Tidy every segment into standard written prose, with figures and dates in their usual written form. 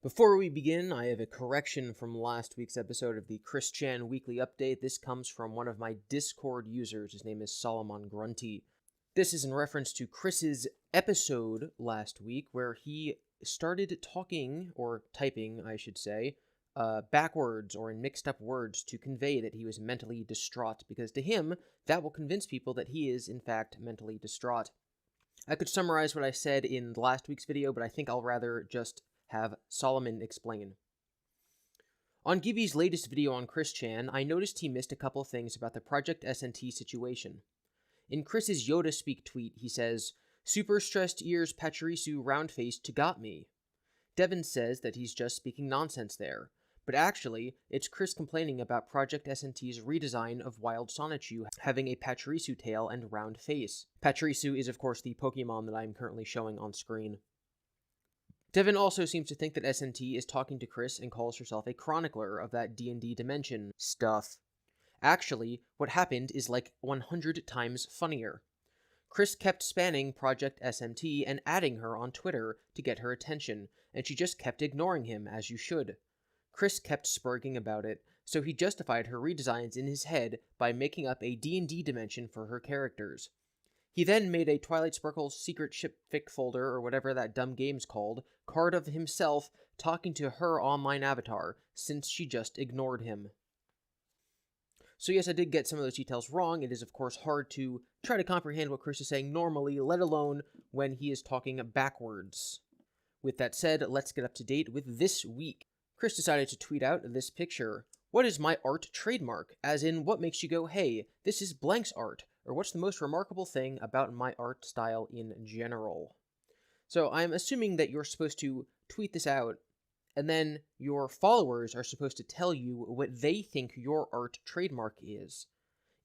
Before we begin, I have a correction from last week's episode of the Chris Chan Weekly Update. This comes from one of my Discord users. His name is Solomon Grunty. This is in reference to Chris's episode last week where he started talking, or typing, I should say, backwards or in mixed up words to convey that he was mentally distraught, because to him, that will convince people that he is, in fact, mentally distraught. I could summarize what I said in last week's video, but I think I'll rather just have Solomon explain. On GiBi's latest video on Chris Chan, I noticed he missed a couple things about the Project SNT situation. In Chris's Yoda Speak tweet, he says, "Super stressed ears Pachirisu round-faced to got me." Devin says that he's just speaking nonsense there, but actually, it's Chris complaining about Project SNT's redesign of Wild Sonichu having a Pachirisu tail and round face. Pachirisu is of course the Pokemon that I'm currently showing on screen. Devin also seems to think that SNT is talking to Chris and calls herself a chronicler of that D&D dimension stuff. Actually, what happened is like 100 times funnier. Chris kept spanning Project SMT and adding her on Twitter to get her attention, and she just kept ignoring him, as you should. Chris kept spurging about it, so he justified her redesigns in his head by making up a D&D dimension for her characters. He then made a Twilight Sparkle's secret shipfic folder, or whatever that dumb game's called, card of himself talking to her online avatar, since she just ignored him. So yes, I did get some of those details wrong. It is of course hard to try to comprehend what Chris is saying normally, let alone when he is talking backwards. With that said, let's get up to date with this week. Chris decided to tweet out this picture. "What is my art trademark? As in, what makes you go, hey, this is blank's art? Or what's the most remarkable thing about my art style in general?" So I'm assuming that you're supposed to tweet this out, and then your followers are supposed to tell you what they think your art trademark is.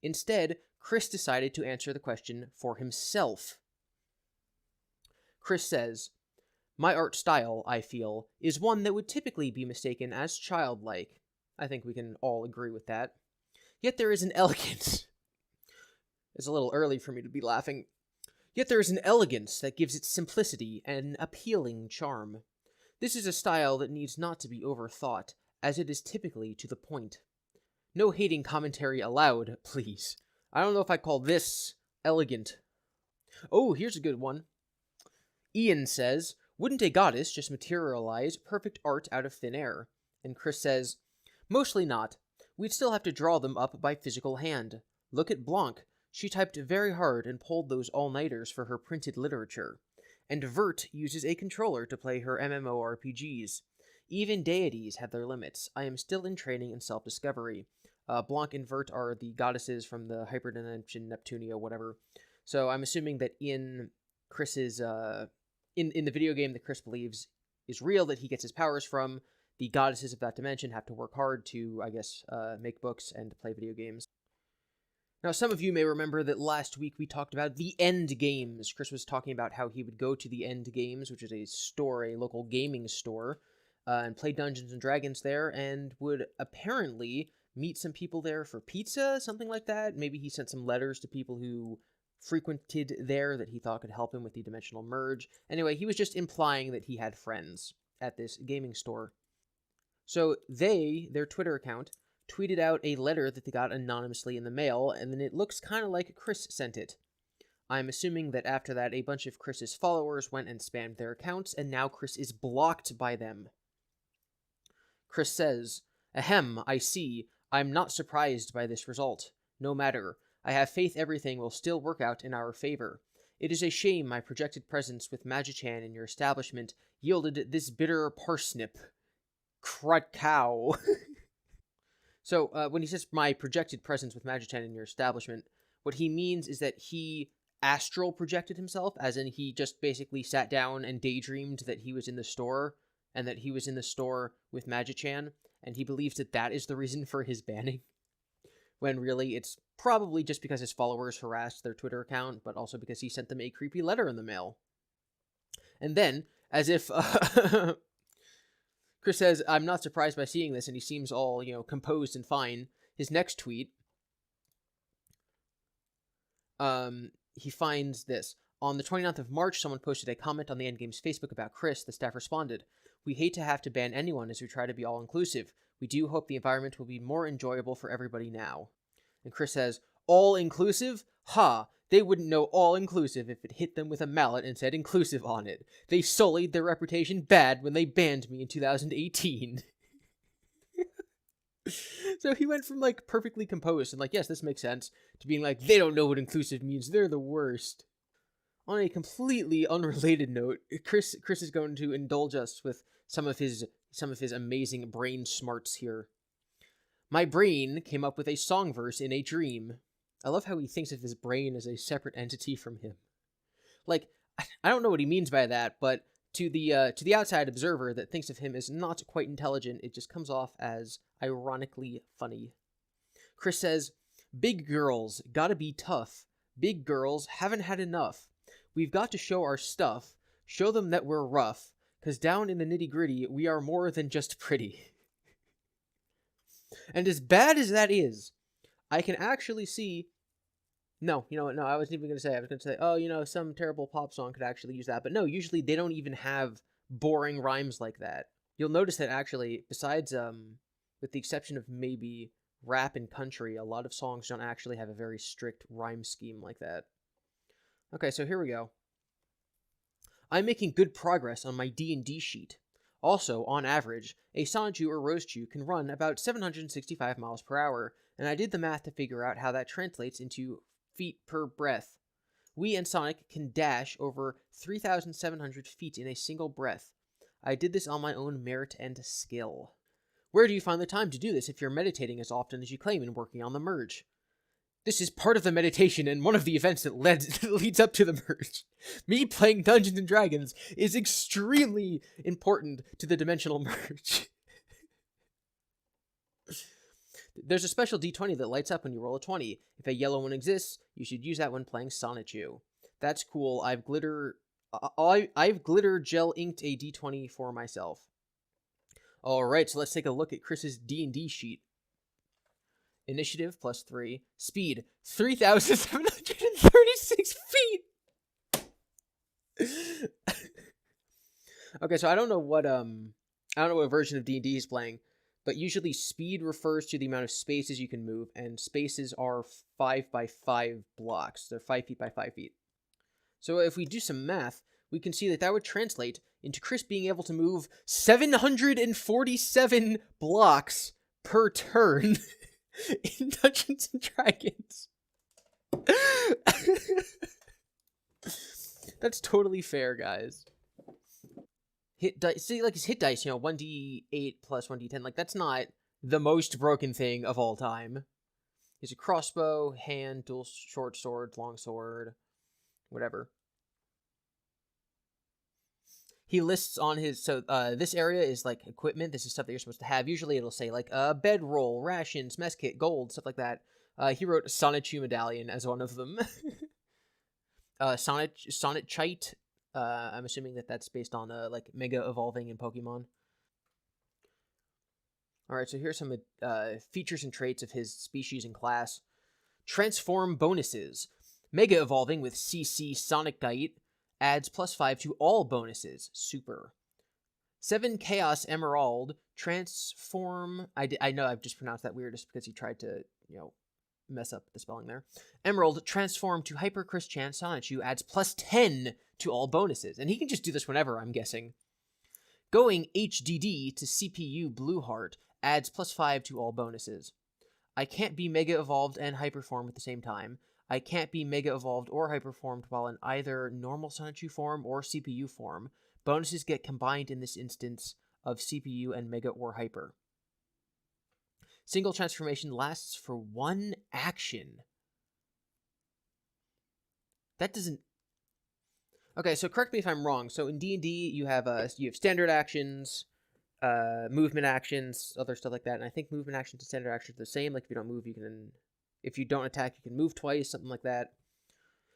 Instead, Chris decided to answer the question for himself. Chris says, "My art style, I feel, is one that would typically be mistaken as childlike." I think we can all agree with that. "Yet there is an elegance." It's a little early for me to be laughing. "Yet there is an elegance that gives it simplicity and an appealing charm. This is a style that needs not to be overthought, as it is typically to the point. No hating commentary allowed, please. I don't know if I call this elegant." Oh, here's a good one. Ian says, "Wouldn't a goddess just materialize perfect art out of thin air?" And Chris says, "Mostly not. We'd still have to draw them up by physical hand. Look at Blanc. She typed very hard and pulled those all-nighters for her printed literature. And Vert uses a controller to play her MMORPGs. Even deities have their limits. I am still in training and self-discovery." Blanc and Vert are the goddesses from the Hyperdimension Neptunia, whatever. So I'm assuming that in Chris's, in the video game that Chris believes is real, that he gets his powers from, the goddesses of that dimension have to work hard to, I guess, make books and play video games. Now, some of you may remember that last week we talked about TheEndGames. Chris was talking about how he would go to TheEndGames, which is a store, a local gaming store, and play Dungeons & Dragons there, and would apparently meet some people there for pizza, something like that. Maybe he sent some letters to people who frequented there that he thought could help him with the dimensional merge. Anyway, he was just implying that he had friends at this gaming store. So their Twitter account, tweeted out a letter that they got anonymously in the mail, and then it looks kind of like Chris sent it. I'm assuming that after that, a bunch of Chris's followers went and spammed their accounts, and now Chris is blocked by them. Chris says, "Ahem, I see. I'm not surprised by this result. No matter. I have faith everything will still work out in our favor. It is a shame my projected presence with Magichan in your establishment yielded this bitter parsnip. Crud cow." So, when he says my projected presence with Magichan in your establishment, what he means is that he astral projected himself, as in he just basically sat down and daydreamed that he was in the store, and that he was in the store with Magichan, and he believes that that is the reason for his banning. When really, it's probably just because his followers harassed their Twitter account, but also because he sent them a creepy letter in the mail. And then, as if Chris says, "I'm not surprised by seeing this," and he seems all, composed and fine. His next tweet, he finds this. On the 29th of March, someone posted a comment on the Endgames Facebook about Chris. The staff responded, We hate to have to ban anyone as we try to be all-inclusive. We do hope the environment will be more enjoyable for everybody now. And Chris says, all-inclusive? Ha! They wouldn't know all-inclusive if it hit them with a mallet and said inclusive on it. They sullied their reputation bad when they banned me in 2018. So he went from, like, perfectly composed and, like, yes, this makes sense, to being like, they don't know what inclusive means, they're the worst. On a completely unrelated note, Chris is going to indulge us with some of his amazing brain smarts here. My brain came up with a song verse in a dream. I love how he thinks of his brain as a separate entity from him. Like, I don't know what he means by that, but to the outside observer that thinks of him as not quite intelligent, it just comes off as ironically funny. Chris says, big girls gotta be tough. Big girls haven't had enough. We've got to show our stuff, show them that we're rough, 'cause down in the nitty-gritty, we are more than just pretty. And as bad as that is, I can actually see... No, you know what? No, I wasn't even going to say. I was going to say, oh, you know, some terrible pop song could actually use that. But no, usually they don't even have boring rhymes like that. You'll notice that actually, besides, with the exception of maybe rap and country, a lot of songs don't actually have a very strict rhyme scheme like that. Okay, so here we go. I'm making good progress on my D&D sheet. Also, on average, a Sonichu or Rosechu can run about 765 miles per hour, and I did the math to figure out how that translates into feet per breath. We and Sonic can dash over 3,700 feet in a single breath. I did this on my own merit and skill. Where do you find the time to do this if you're meditating as often as you claim and working on the merge? This is part of the meditation and one of the events that leads up to the merge. Me playing Dungeons & Dragons is extremely important to the dimensional merge. There's a special D20 that lights up when you roll a 20. If a yellow one exists, you should use that when playing Sonichu. That's cool. I've glitter gel inked a D20 for myself. Alright, so let's take a look at Chris's D&D sheet. Initiative +3. Speed 3,736 feet. Okay, so I don't know what version of D&D he's playing, but usually speed refers to the amount of spaces you can move, and spaces are 5 by 5 blocks. They're 5 feet by 5 feet. So if we do some math, we can see that that would translate into Chris being able to move 747 blocks per turn in Dungeons & Dragons. That's totally fair, guys. Hit dice, see, like his hit dice, you know, 1d8 plus 1d10, like that's not the most broken thing of all time. He's a crossbow, hand, dual short sword, long sword, whatever. He lists on his, so this area is like equipment. This is stuff that you're supposed to have. Usually it'll say like bedroll, rations, mess kit, gold, stuff like that. He wrote Sonichu medallion as one of them. Sonichite. I'm assuming that that's based on like mega evolving in Pokemon. All right, so here's some features and traits of his species and class. Transform bonuses. Mega evolving with CC Sonicite adds +5 to all bonuses. Super. 7 Chaos Emerald. Transform... I know I've just pronounced that weird just because he tried to, you know, mess up the spelling there. Emerald. Transform to Hyper Christian Sonichu adds +10 to all bonuses. And he can just do this whenever, I'm guessing. Going HDD to CPU Blueheart adds +5 to all bonuses. I can't be Mega Evolved and Hyperform at the same time. I can't be Mega Evolved or Hyperformed while in either normal Sonichu form or CPU form. Bonuses get combined in this instance of CPU and Mega or Hyper. Single transformation lasts for 1 action. That doesn't... Okay, so correct me if I'm wrong. So in D&D, you have standard actions, movement actions, other stuff like that. And I think movement actions and standard actions are the same. Like if you don't move, you can... If you don't attack, you can move twice, something like that.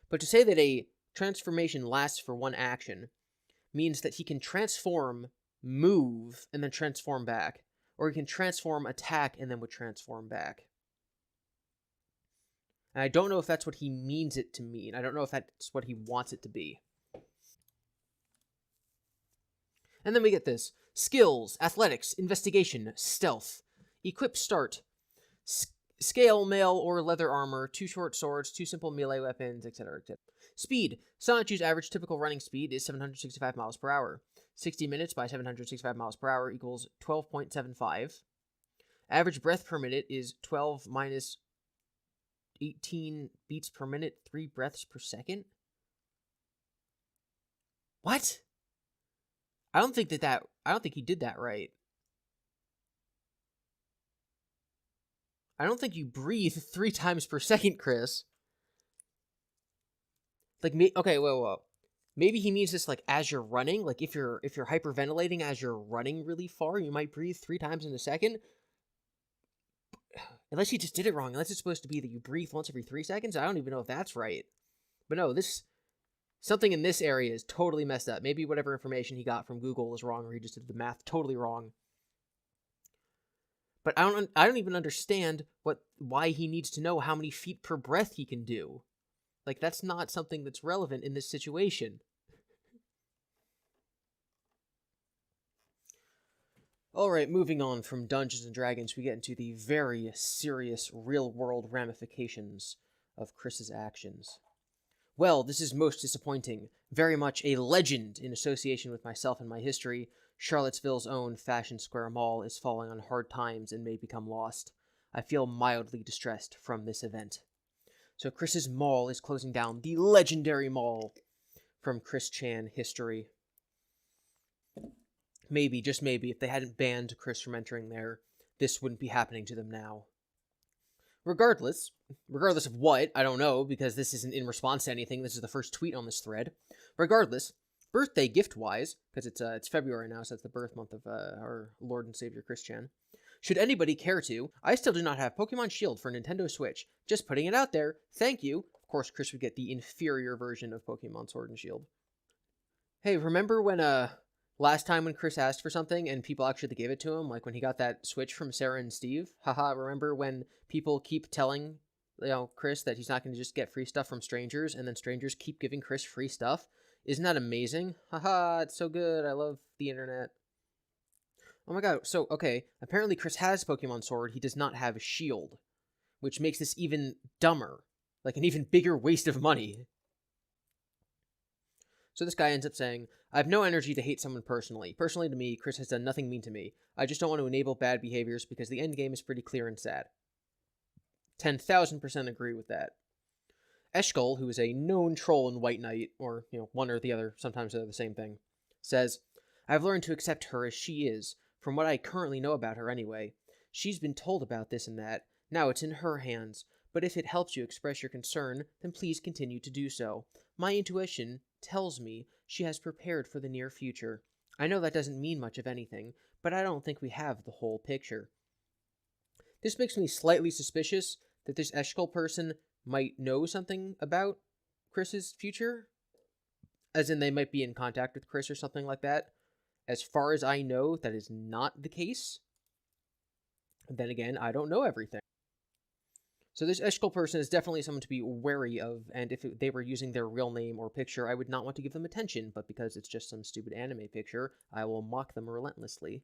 But to say that a transformation lasts for 1 action means that he can transform, move, and then transform back. Or he can transform, attack, and then would transform back. And I don't know if that's what he means it to mean. I don't know if that's what he wants it to be. And then we get this. Skills, athletics, investigation, stealth. Equip start. Scale, mail, or leather armor, 2 short swords, 2 simple melee weapons, etc., etc. Speed. Sonichu's average typical running speed is 765 miles per hour. 60 minutes by 765 miles per hour equals 12.75. Average breath per minute is 12 minus 18 beats per minute, 3 breaths per second. What? I don't think he did that right. I don't think you breathe 3 times per second, Chris. Like, okay, whoa. Maybe he means this like as you're running. Like if you're hyperventilating as you're running really far, you might breathe 3 times in a second. Unless he just did it wrong. Unless it's supposed to be that you breathe once every 3 seconds. I don't even know if that's right. But no, something in this area is totally messed up. Maybe whatever information he got from Google is wrong, or he just did the math totally wrong. But I don't even understand why he needs to know how many feet per breath he can do. Like, that's not something that's relevant in this situation. Alright, moving on from Dungeons & Dragons, we get into the very serious real-world ramifications of Chris's actions. Well, this is most disappointing. Very much a legend in association with myself and my history. Charlottesville's own Fashion Square Mall is falling on hard times and may become lost. I feel mildly distressed from this event. So Chris's mall is closing down, the legendary mall from Chris Chan history. Maybe, just maybe, if they hadn't banned Chris from entering there, this wouldn't be happening to them now. Regardless of what, I don't know, because this isn't in response to anything, this is the first tweet on this thread. Regardless, birthday gift-wise, because it's February now, so it's the birth month of our Lord and Savior Chris Chan. Should anybody care to, I still do not have Pokemon Shield for Nintendo Switch. Just putting it out there. Thank you. Of course, Chris would get the inferior version of Pokemon Sword and Shield. Hey, remember when, last time when Chris asked for something and people actually gave it to him? Like when he got that Switch from Sarah and Steve? Haha, remember when people keep telling, Chris that he's not going to just get free stuff from strangers, and then strangers keep giving Chris free stuff? Isn't that amazing? Haha, it's so good. I love the internet. Oh my god, so, okay, apparently Chris has Pokemon Sword, he does not have Shield, which makes this even dumber, like an even bigger waste of money. So this guy ends up saying, I have no energy to hate someone personally. Personally to me, Chris has done nothing mean to me. I just don't want to enable bad behaviors because the end game is pretty clear and sad. 10,000% agree with that. Eshkol, who is a known troll in White Knight, or, one or the other, sometimes they're the same thing, says, I've learned to accept her as she is, from what I currently know about her anyway. She's been told about this and that. Now it's in her hands. But if it helps you express your concern, then please continue to do so. My intuition tells me she has prepared for the near future. I know that doesn't mean much of anything, but I don't think we have the whole picture. This makes me slightly suspicious that this Eshkol person might know something about Chris's future. As in, they might be in contact with Chris or something like that. As far as I know, that is not the case. Then again, I don't know everything. So this Eshkol person is definitely someone to be wary of, and if they were using their real name or picture, I would not want to give them attention, but because it's just some stupid anime picture, I will mock them relentlessly.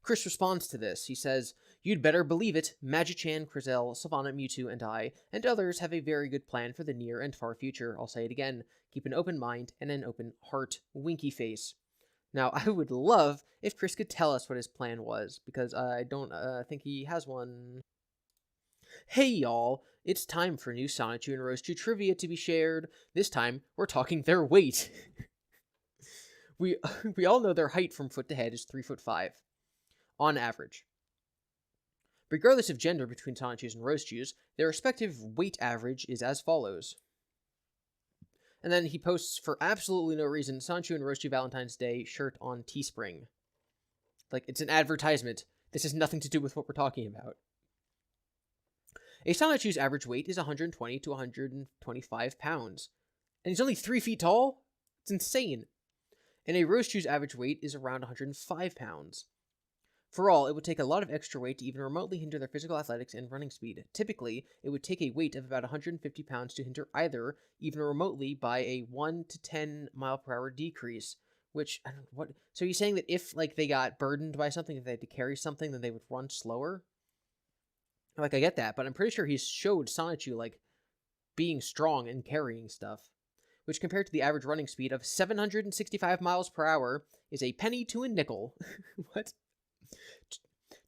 Chris responds to this. He says, You'd better believe it, Magichan, Crizel, Sylvana, Mewtwo, and I, and others have a very good plan for the near and far future. I'll say it again. Keep an open mind and an open heart. Winky face. Now, I would love if Chris could tell us what his plan was, because I don't think he has one. Hey y'all, it's time for new Sonichu and Rosechu trivia to be shared. This time, we're talking their weight. we all know their height from foot to head is 3'5", on average. Regardless of gender between Sonichus and Rosechus, their respective weight average is as follows. And then he posts, for absolutely no reason, Sonichu and Rosechu Valentine's Day shirt on Teespring. Like, it's an advertisement. This has nothing to do with what we're talking about. A Sonichu's average weight is 120 to 125 pounds. And he's only 3 feet tall? It's insane. And a Rosechu's average weight is around 105 pounds. For all, it would take a lot of extra weight to even remotely hinder their physical athletics and running speed. Typically, it would take a weight of about 150 pounds to hinder either, even remotely, by a 1 to 10 mile per hour decrease, Which, I don't what. So you're saying that if, like, they got burdened by something, if they had to carry something, then they would run slower? Like, I get that, but I'm pretty sure he showed Sonichu, like, being strong and carrying stuff, which compared to the average running speed of 765 miles per hour is a penny to a nickel. What?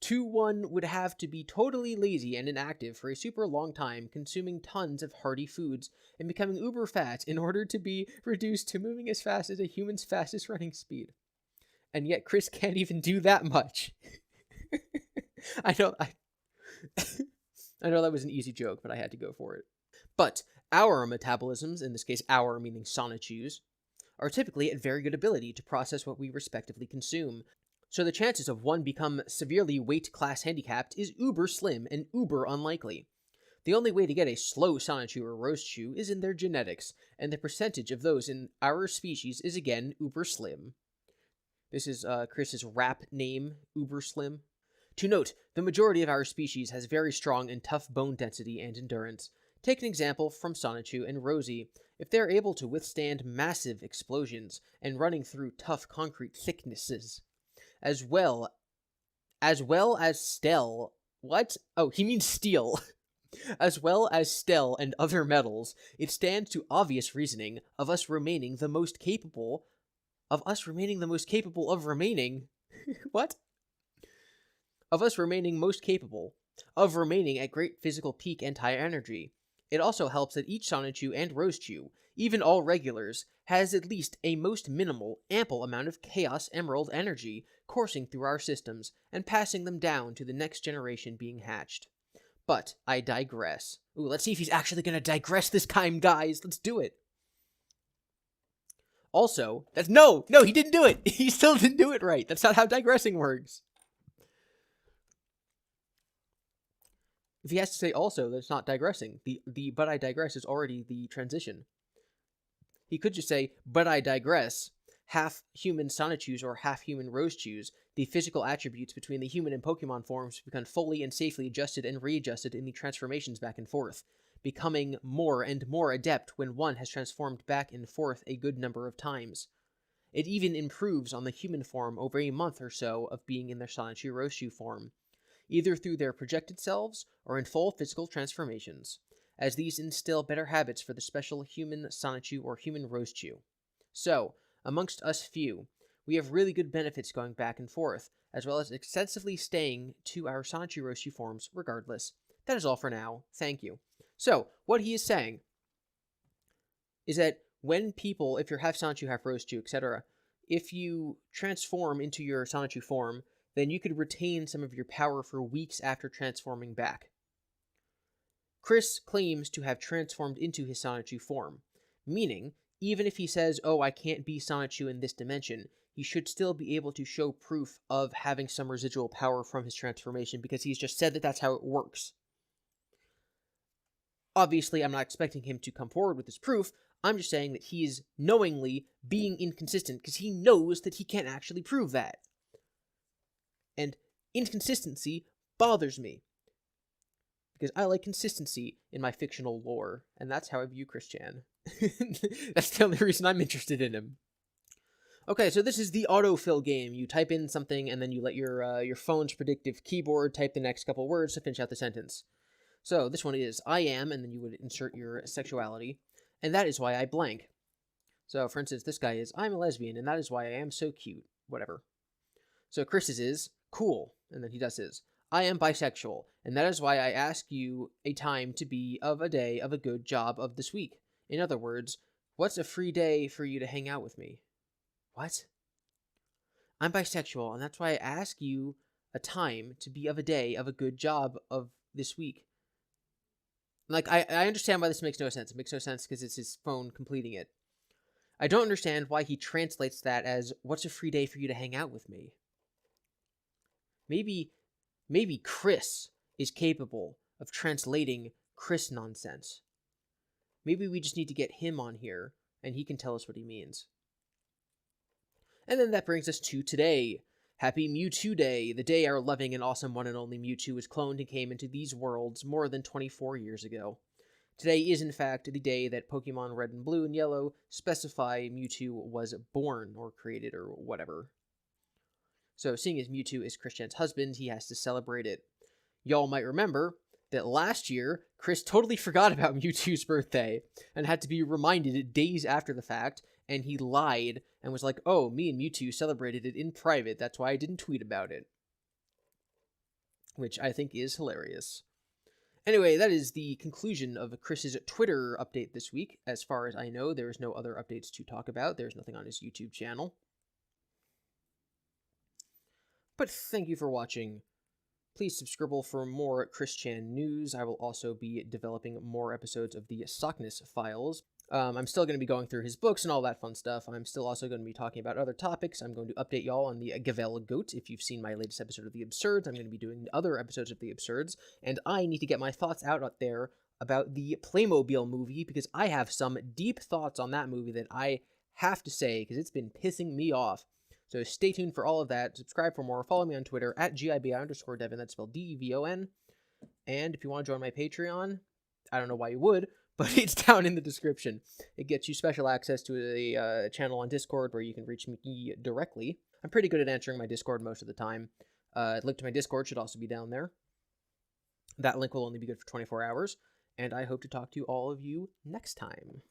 2-1 would have to be totally lazy and inactive for a super long time, consuming tons of hearty foods and becoming uber fat in order to be reduced to moving as fast as a human's fastest running speed. And yet Chris can't even do that much. I know that was an easy joke, but I had to go for it. But our metabolisms, in this case our meaning Sonichu's, are typically at very good ability to process what we respectively consume. So the chances of one become severely weight class handicapped is uber slim and uber unlikely. The only way to get a slow Sonichu or Rosechu is in their genetics, and the percentage of those in our species is again uber slim. This is Chris's rap name, uber slim. To note, the majority of our species has very strong and tough bone density and endurance. Take an example from Sonichu and Rosie. If they're able to withstand massive explosions and running through tough concrete thicknesses, as well as steel. What? Oh, he means steel. As well as steel and other metals, it stands to obvious reasoning of us remaining the most capable of remaining. What? Of us remaining most capable of remaining at great physical peak and high energy. It also helps that each Sonichu and Rosechu, even all regulars, has at least a most minimal, ample amount of Chaos Emerald energy coursing through our systems and passing them down to the next generation being hatched. But I digress. Ooh, let's see if he's actually going to digress this time, guys. Let's do it. Also, no, he didn't do it. He still didn't do it right. That's not how digressing works. If he has to say also, that's not digressing. The but I digress is already the transition. He could just say, but I digress. Half human Sonichus or half human Rosechus, the physical attributes between the human and Pokemon forms become fully and safely adjusted and readjusted in the transformations back and forth, becoming more and more adept when one has transformed back and forth a good number of times. It even improves on the human form over a month or so of being in their Sonichu Rosechu form, either through their projected selves or in full physical transformations, as these instill better habits for the special human Sonichu or human Rosechu. So, amongst us few, we have really good benefits going back and forth, as well as extensively staying to our Sonichu Rosechu forms regardless. That is all for now. Thank you. So, what he is saying is that when people, if you're half Sonichu, half Rosechu, etc., if you transform into your Sonichu form, then you could retain some of your power for weeks after transforming back. Chris claims to have transformed into his Sonichu form, meaning, even if he says, oh, I can't be Sonichu in this dimension, he should still be able to show proof of having some residual power from his transformation, because he's just said that that's how it works. Obviously, I'm not expecting him to come forward with this proof. I'm just saying that he's knowingly being inconsistent, because he knows that he can't actually prove that. And inconsistency bothers me, because I like consistency in my fictional lore, and that's how I view Chris Chan. That's the only reason I'm interested in him. Okay, so this is the autofill game. You type in something, and then you let your phone's predictive keyboard type the next couple words to finish out the sentence. So this one is, I am, and then you would insert your sexuality, and that is why I blank. So, for instance, this guy is, I'm a lesbian, and that is why I am so cute. Whatever. So Chris's is, cool, and then he does his. I am bisexual, and that is why I ask you a time to be of a day of a good job of this week. In other words, what's a free day for you to hang out with me? What? I'm bisexual, and that's why I ask you a time to be of a day of a good job of this week. Like, I understand why this makes no sense. It makes no sense because it's his phone completing it. I don't understand why he translates that as, what's a free day for you to hang out with me? Maybe Chris is capable of translating Chris nonsense. Maybe we just need to get him on here, and he can tell us what he means. And then that brings us to today. Happy Mewtwo Day, the day our loving and awesome one and only Mewtwo was cloned and came into these worlds more than 24 years ago. Today is, in fact, the day that Pokemon Red and Blue and Yellow specify Mewtwo was born or created or whatever. So, seeing as Mewtwo is Christian's husband, he has to celebrate it. Y'all might remember that last year, Chris totally forgot about Mewtwo's birthday and had to be reminded days after the fact, and he lied and was like, oh, me and Mewtwo celebrated it in private, that's why I didn't tweet about it. Which I think is hilarious. Anyway, that is the conclusion of Chris's Twitter update this week. As far as I know, there is no other updates to talk about. There's nothing on his YouTube channel. But thank you for watching. Please subscribe for more Chris Chan news. I will also be developing more episodes of the Sockness Files. I'm still going to be going through his books and all that fun stuff. I'm still also going to be talking about other topics. I'm going to update y'all on the Gavel Goat. If you've seen my latest episode of The Absurds, I'm going to be doing other episodes of The Absurds. And I need to get my thoughts out there about the Playmobil movie, because I have some deep thoughts on that movie that I have to say, because it's been pissing me off. So stay tuned for all of that. Subscribe for more. Follow me on Twitter at GiBi_Devin. That's spelled DEVON. And if you want to join my Patreon, I don't know why you would, but it's down in the description. It gets you special access to a channel on Discord where you can reach me directly. I'm pretty good at answering my Discord most of the time. Link to my Discord should also be down there. That link will only be good for 24 hours. And I hope to talk to all of you next time.